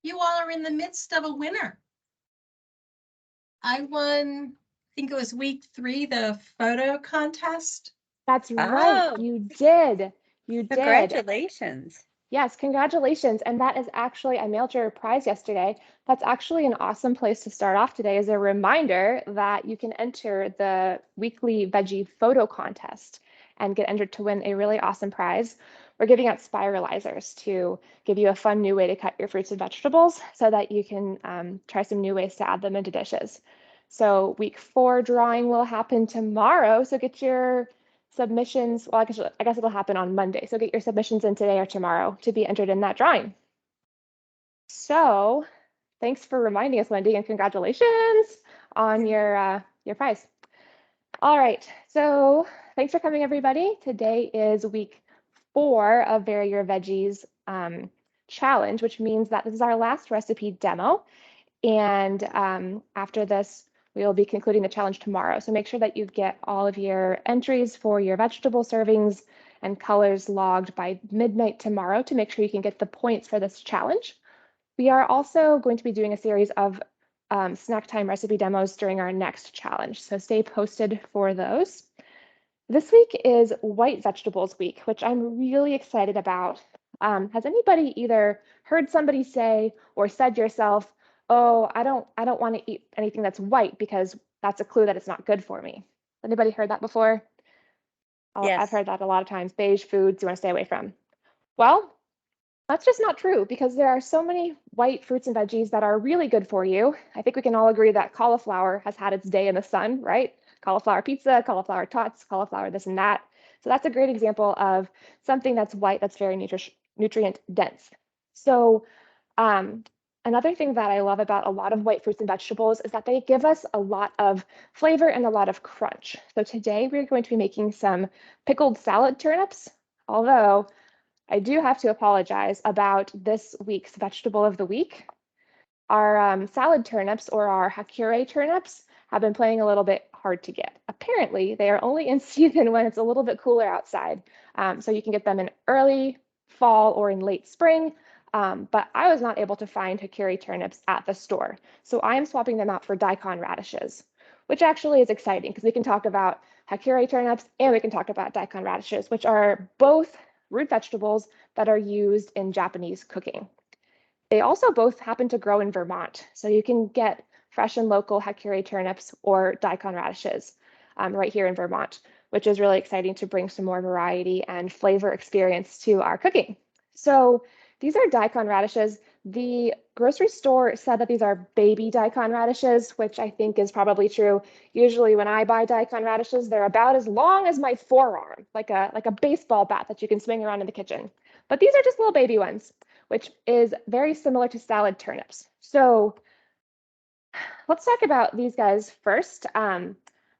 you all are in the midst of a winner. I won, I think it was week 3, the photo contest. That's right. Oh, You did. You did. congratulations. Yes, congratulations. And that is actually, I mailed your prize yesterday. That's actually an awesome place to start off today as a reminder that you can enter the weekly veggie photo contest and get entered to win a really awesome prize. We're giving out spiralizers to give you a fun new way to cut your fruits and vegetables so that you can try some new ways to add them into dishes. So week 4 drawing will happen tomorrow. So get your submissions. Well, I guess it'll happen on Monday. So get your submissions in today or tomorrow to be entered in that drawing. So thanks for reminding us, Wendy, and congratulations on your prize. All right, so thanks for coming, everybody. Today is week 4 of Vary Your Veggies challenge, which means that this is our last recipe demo. And after this, we will be concluding the challenge tomorrow. So make sure that you get all of your entries for your vegetable servings and colors logged by midnight tomorrow to make sure you can get the points for this challenge. We are also going to be doing a series of snack time recipe demos during our next challenge. So stay posted for those. This week is White Vegetables Week, which I'm really excited about. Has anybody either heard somebody say or said yourself, oh, I don't want to eat anything that's white because that's a clue that it's not good for me? Anybody heard that before? Yes. I've heard that a lot of times. Beige foods you want to stay away from. Well, that's just not true because there are so many white fruits and veggies that are really good for you. I think we can all agree that cauliflower has had its day in the sun, right? Cauliflower pizza, cauliflower tots, cauliflower this and that. So that's a great example of something that's white that's very nutrient dense. So another thing that I love about a lot of white fruits and vegetables is that they give us a lot of flavor and a lot of crunch. So today we're going to be making some pickled salad turnips, although I do have to apologize about this week's vegetable of the week. Our salad turnips, or our Hakurei turnips, have been playing a little bit hard to get. Apparently, they are only in season when it's a little bit cooler outside. So you can get them in early fall or in late spring. But I was not able to find Hakurei turnips at the store. So I am swapping them out for Daikon radishes, which actually is exciting because we can talk about Hakurei turnips and we can talk about Daikon radishes, which are both root vegetables that are used in Japanese cooking. They also both happen to grow in Vermont, so you can get fresh and local Hakurei turnips or Daikon radishes right here in Vermont, which is really exciting to bring some more variety and flavor experience to our cooking. So these are Daikon radishes. The grocery store said that these are baby Daikon radishes, which I think is probably true. Usually when I buy Daikon radishes, they're about as long as my forearm, like a baseball bat that you can swing around in the kitchen. But these are just little baby ones, which is very similar to salad turnips. So let's talk about these guys first.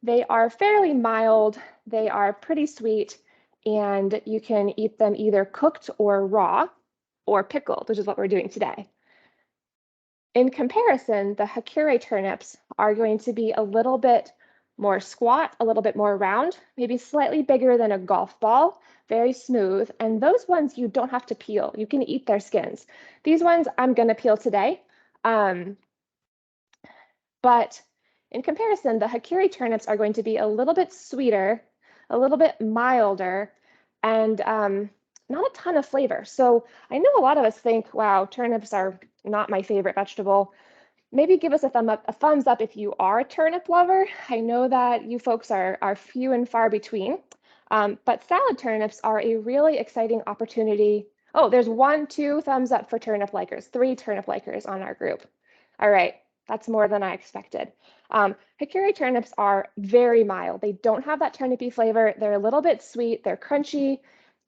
They are fairly mild, they are pretty sweet, and you can eat them either cooked or raw or pickled, which is what we're doing today. In comparison, the Hakurei turnips are going to be a little bit more squat, a little bit more round, maybe slightly bigger than a golf ball, very smooth. And those ones you don't have to peel. You can eat their skins. These ones I'm going to peel today. But in comparison, the Hakurei turnips are going to be a little bit sweeter, a little bit milder, and not a ton of flavor. So I know a lot of us think, wow, turnips are not my favorite vegetable. Maybe give us a thumbs up if you are a turnip lover. I know that you folks are few and far between, but salad turnips are a really exciting opportunity. Oh, there's 1, 2 thumbs up for turnip likers, 3 turnip likers on our group. All right, that's more than I expected. Hakurei turnips are very mild. They don't have that turnipy flavor. They're a little bit sweet, they're crunchy,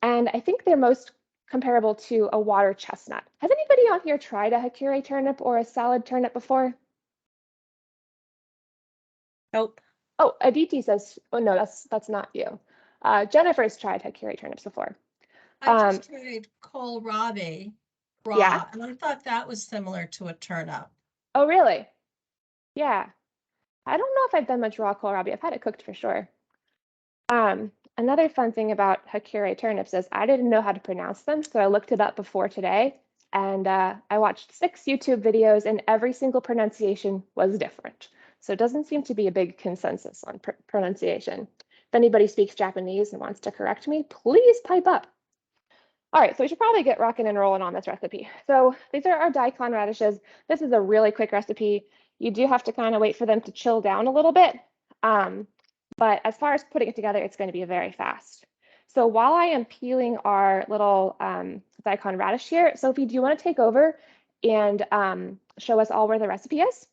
and I think they're most comparable to a water chestnut. Has anybody on here tried a Hakurei turnip or a salad turnip before? Nope. Oh, Aditi says, oh no, that's not you. Jennifer's tried Hakurei turnips before. I just tried kohlrabi raw, Yeah. and I thought that was similar to a turnip. Oh, really? Yeah. I don't know if I've done much raw kohlrabi. I've had it cooked for sure. Another fun thing about Hakurei turnips is I didn't know how to pronounce them, so I looked it up before today, And I watched 6 YouTube videos and every single pronunciation was different. So it doesn't seem to be a big consensus on pronunciation. If anybody speaks Japanese and wants to correct me, please pipe up. All right, so we should probably get rocking and rolling on this recipe. So these are our Daikon radishes. This is a really quick recipe. You do have to kind of wait for them to chill down a little bit. But as far as putting it together, it's going to be very fast. So while I am peeling our little Daikon radish here, Sophie, do you want to take over and show us all where the recipe is?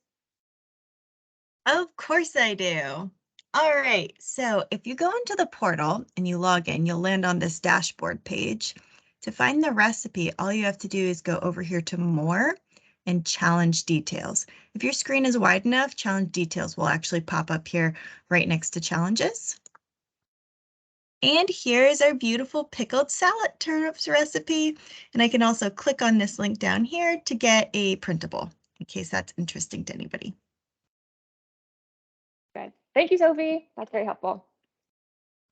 Of course I do. All right, so if you go into the portal and you log in, you'll land on this dashboard page. To find the recipe, all you have to do is go over here to More and Challenge Details. If your screen is wide enough, Challenge Details will actually pop up here right next to Challenges. And here is our beautiful pickled salad turnips recipe. And I can also click on this link down here to get a printable, in case that's interesting to anybody. Good. Thank you, Sophie. That's very helpful.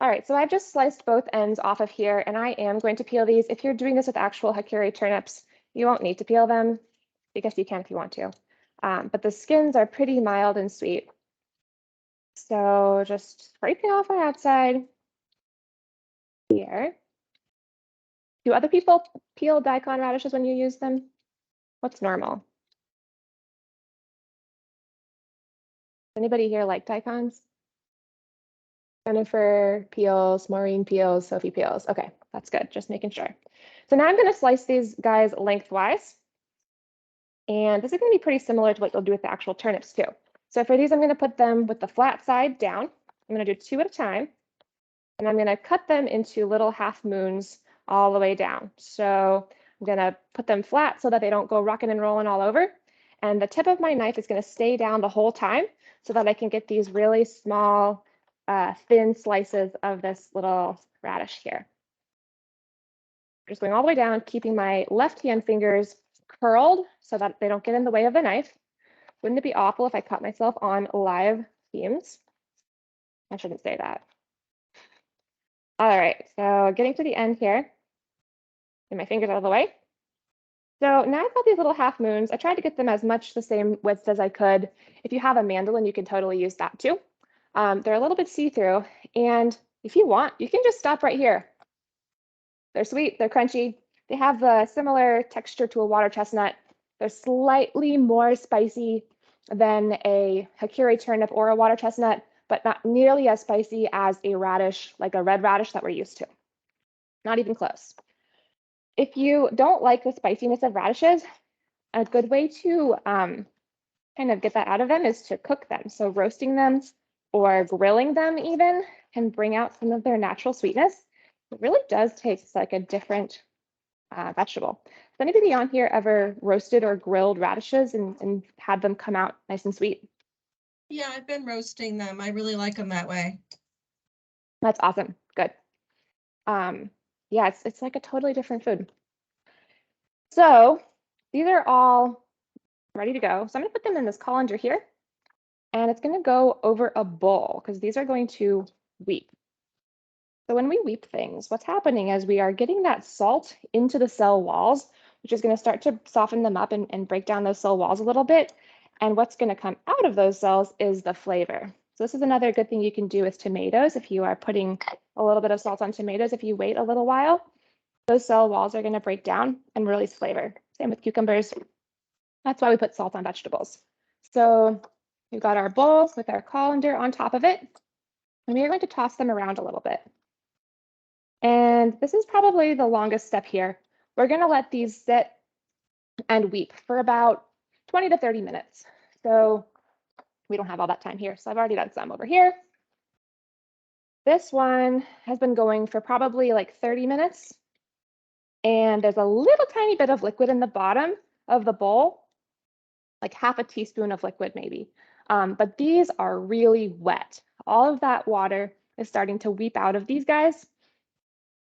All right, so I've just sliced both ends off of here, and I am going to peel these. If you're doing this with actual Hakurei turnips, you won't need to peel them. I guess you can if you want to. But the skins are pretty mild and sweet. So just scraping off our outside here. Do other people peel Daikon radishes when you use them? What's normal? Anybody here like Daikons? Jennifer peels, Maureen peels, Sophie peels. Okay, that's good, just making sure. So now I'm going to slice these guys lengthwise. And this is going to be pretty similar to what you'll do with the actual turnips too. So for these, I'm going to put them with the flat side down. I'm going to do 2 at a time. And I'm going to cut them into little half moons all the way down. So I'm going to put them flat so that they don't go rocking and rolling all over. And the tip of my knife is going to stay down the whole time so that I can get these really small, thin slices of this little radish here. Just going all the way down, keeping my left hand fingers curled so that they don't get in the way of the knife. Wouldn't it be awful if I cut myself on live Teams? I shouldn't say that. All right, so getting to the end here, get my fingers out of the way. So now I've got these little half moons. I tried to get them as much the same width as I could. If you have a mandolin, you can totally use that too. They're a little bit see-through, and if you want, you can just stop right here. They're sweet, they're crunchy. They have a similar texture to a water chestnut. They're slightly more spicy than a Hakurei turnip or a water chestnut, but not nearly as spicy as a radish, like a red radish that we're used to. Not even close. If you don't like the spiciness of radishes, a good way to kind of get that out of them is to cook them. So roasting them or grilling them even can bring out some of their natural sweetness. It really does taste like a different vegetable. Has anybody on here ever roasted or grilled radishes and had them come out nice and sweet? Yeah, I've been roasting them. I really like them that way. That's awesome. Good. Yeah, it's like a totally different food. So these are all ready to go. So I'm going to put them in this colander here, and it's going to go over a bowl because these are going to weep. So when we weep things, what's happening is we are getting that salt into the cell walls, which is going to start to soften them up and break down those cell walls a little bit. And what's going to come out of those cells is the flavor. So this is another good thing you can do with tomatoes. If you are putting a little bit of salt on tomatoes, if you wait a little while, those cell walls are going to break down and release flavor. Same with cucumbers. That's why we put salt on vegetables. So we've got our bowl with our colander on top of it, and we are going to toss them around a little bit. And this is probably the longest step here. We're going to let these sit and weep for about 20 to 30 minutes. So we don't have all that time here. So I've already done some over here. This one has been going for probably like 30 minutes. And there's a little tiny bit of liquid in the bottom of the bowl, like half a teaspoon of liquid maybe. But these are really wet. All of that water is starting to weep out of these guys.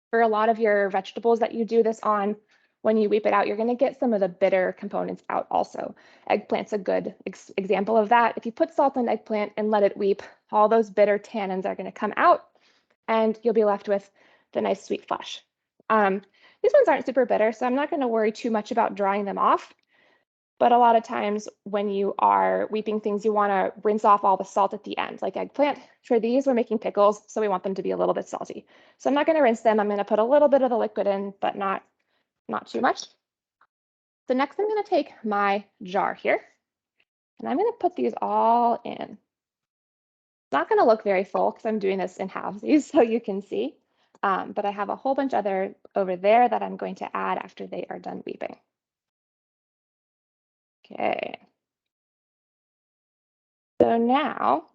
For a lot of your vegetables that you do this on, when you weep it out, you're going to get some of the bitter components out also. Eggplant's a good example of that. If you put salt on eggplant and let it weep, all those bitter tannins are going to come out, and you'll be left with the nice sweet flesh. These ones aren't super bitter, so I'm not going to worry too much about drying them off. But a lot of times when you are weeping things, you want to rinse off all the salt at the end. Like eggplant, for these, we're making pickles, so we want them to be a little bit salty. So I'm not going to rinse them. I'm going to put a little bit of the liquid in, but not too much. So next I'm going to take my jar here, and I'm going to put these all in. It's not going to look very full because I'm doing this in halvesies, so you can see. But I have a whole bunch other over there that I'm going to add after they are done weeping. Okay. So now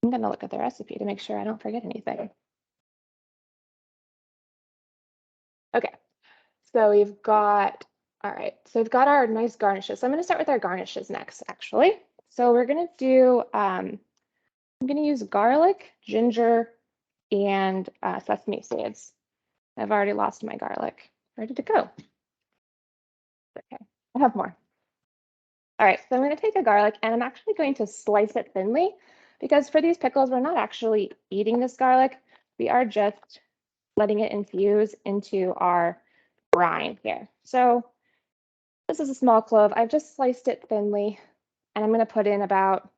I'm going to look at the recipe to make sure I don't forget anything. Okay, so we've got, all right, so we've got our nice garnishes. So I'm going to start with our garnishes next, actually. So we're going to do, I'm going to use garlic, ginger, and sesame seeds. I've already lost my garlic. Ready to go. Okay, I have more. All right, so I'm going to take a garlic and I'm actually going to slice it thinly because for these pickles, we're not actually eating this garlic. We are just letting it infuse into our brine here. So this is a small clove. I've just sliced it thinly and I'm going to put in about,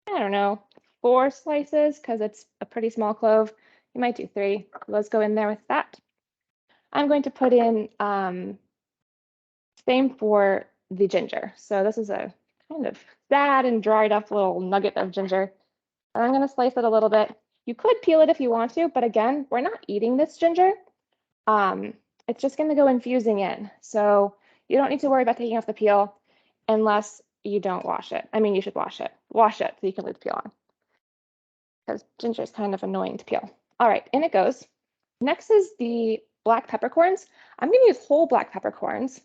I don't know, 4 slices because it's a pretty small clove. You might do 3. Let's go in there with that. I'm going to put in, same for the ginger. So this is a kind of sad and dried up little nugget of ginger. And I'm going to slice it a little bit. You could peel it if you want to, but again, we're not eating this ginger. It's just going to go infusing in. So you don't need to worry about taking off the peel unless you don't wash it. I mean, you should wash it. Wash it so you can leave the peel on. Because ginger is kind of annoying to peel. All right, in it goes. Next is the black peppercorns. I'm going to use whole black peppercorns,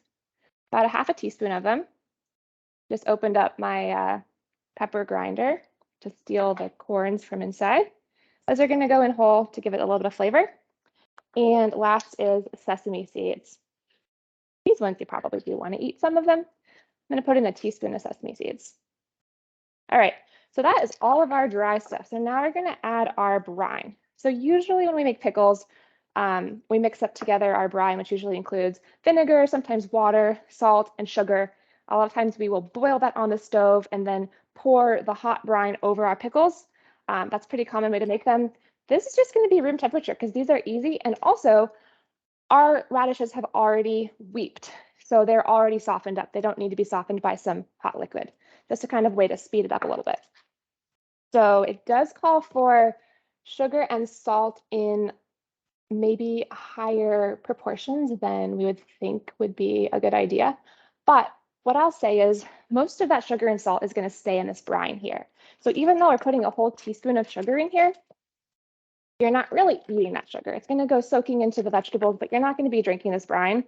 about a half a teaspoon of them. Just opened up my pepper grinder to steal the corns from inside. Those are going to go in whole to give it a little bit of flavor. And last is sesame seeds. These ones you probably do want to eat some of them. I'm going to put in a teaspoon of sesame seeds. All right, so that is all of our dry stuff. So now we're going to add our brine. So usually when we make pickles, we mix up together our brine, which usually includes vinegar, sometimes water, salt, and sugar. A lot of times we will boil that on the stove and then pour the hot brine over our pickles. That's a pretty common way to make them. This is just going to be room temperature because these are easy. And also, our radishes have already weeped. So they're already softened up. They don't need to be softened by some hot liquid. Just a kind of way to speed it up a little bit. So it does call for sugar and salt in maybe higher proportions than we would think would be a good idea. But what I'll say is most of that sugar and salt is going to stay in this brine here. So even though we're putting a whole teaspoon of sugar in here, you're not really eating that sugar. It's going to go soaking into the vegetables, but you're not going to be drinking this brine.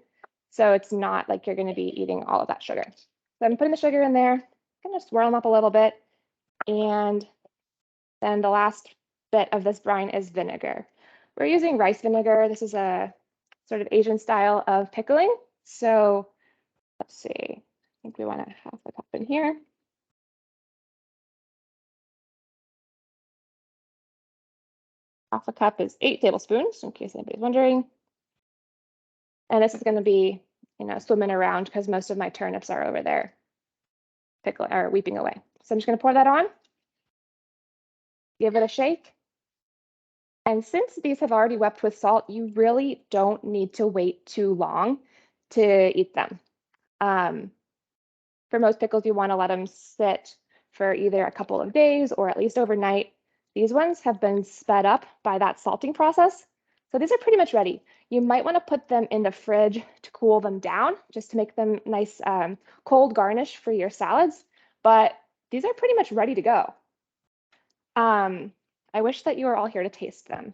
So it's not like you're going to be eating all of that sugar. So I'm putting the sugar in there. I'm going to swirl them up a little bit. And then the last bit of this brine is vinegar. We're using rice vinegar. This is a sort of Asian style of pickling. So let's see. I think we want to half a cup in here. Half a cup is 8 tablespoons, in case anybody's wondering. And this is going to be, swimming around because most of my turnips are over there weeping away. So I'm just going to pour that on. Give it a shake. And since these have already wept with salt, you really don't need to wait too long to eat them. For most pickles, you want to let them sit for either a couple of days or at least overnight. These ones have been sped up by that salting process. So these are pretty much ready. You might want to put them in the fridge to cool them down, just to make them nice cold garnish for your salads. But these are pretty much ready to go. I wish that you were all here to taste them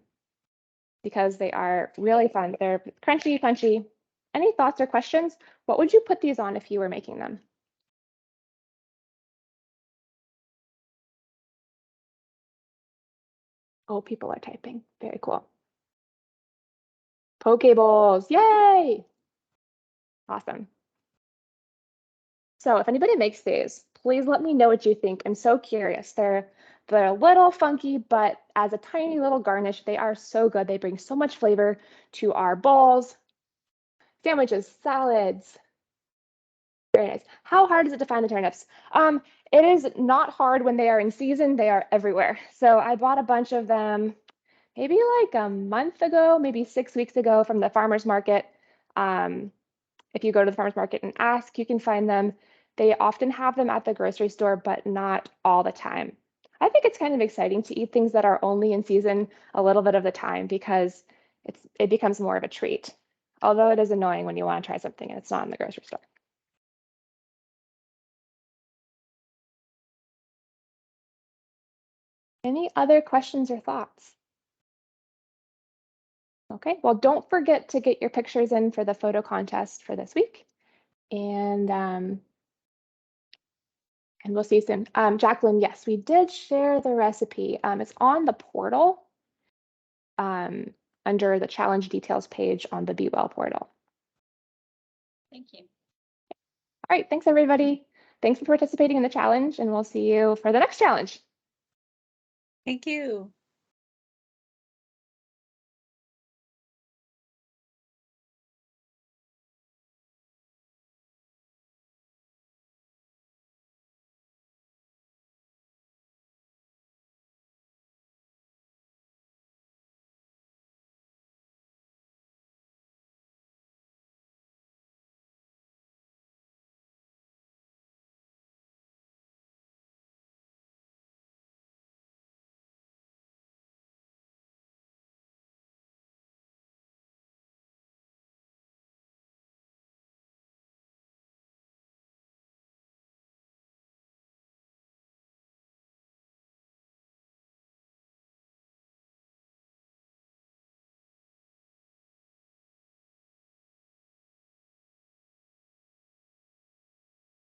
because they are really fun. They're crunchy, punchy. Any thoughts or questions? What would you put these on if you were making them? Oh, people are typing. Very cool. Poke bowls, yay! Awesome. So if anybody makes these, please let me know what you think. I'm so curious. They're They're a little funky, but as a tiny little garnish, they are so good. They bring so much flavor to our bowls, sandwiches, salads. Very nice. How hard is it to find the turnips? It is not hard when they are in season. They are everywhere. So I bought a bunch of them maybe like a month ago, maybe 6 weeks ago from the farmer's market. If you go to the farmer's market and ask, you can find them. They often have them at the grocery store, but not all the time. I think it's kind of exciting to eat things that are only in season a little bit of the time because it becomes more of a treat. Although it is annoying when you want to try something and it's not in the grocery store. Any other questions or thoughts? Okay, well, don't forget to get your pictures in for the photo contest for this week. And we'll see you soon. Jacqueline, yes, we did share the recipe. It's on the portal under the challenge details page on the Be Well portal. Thank you. All right, thanks everybody. Thanks for participating in the challenge, and we'll see you for the next challenge. Thank you.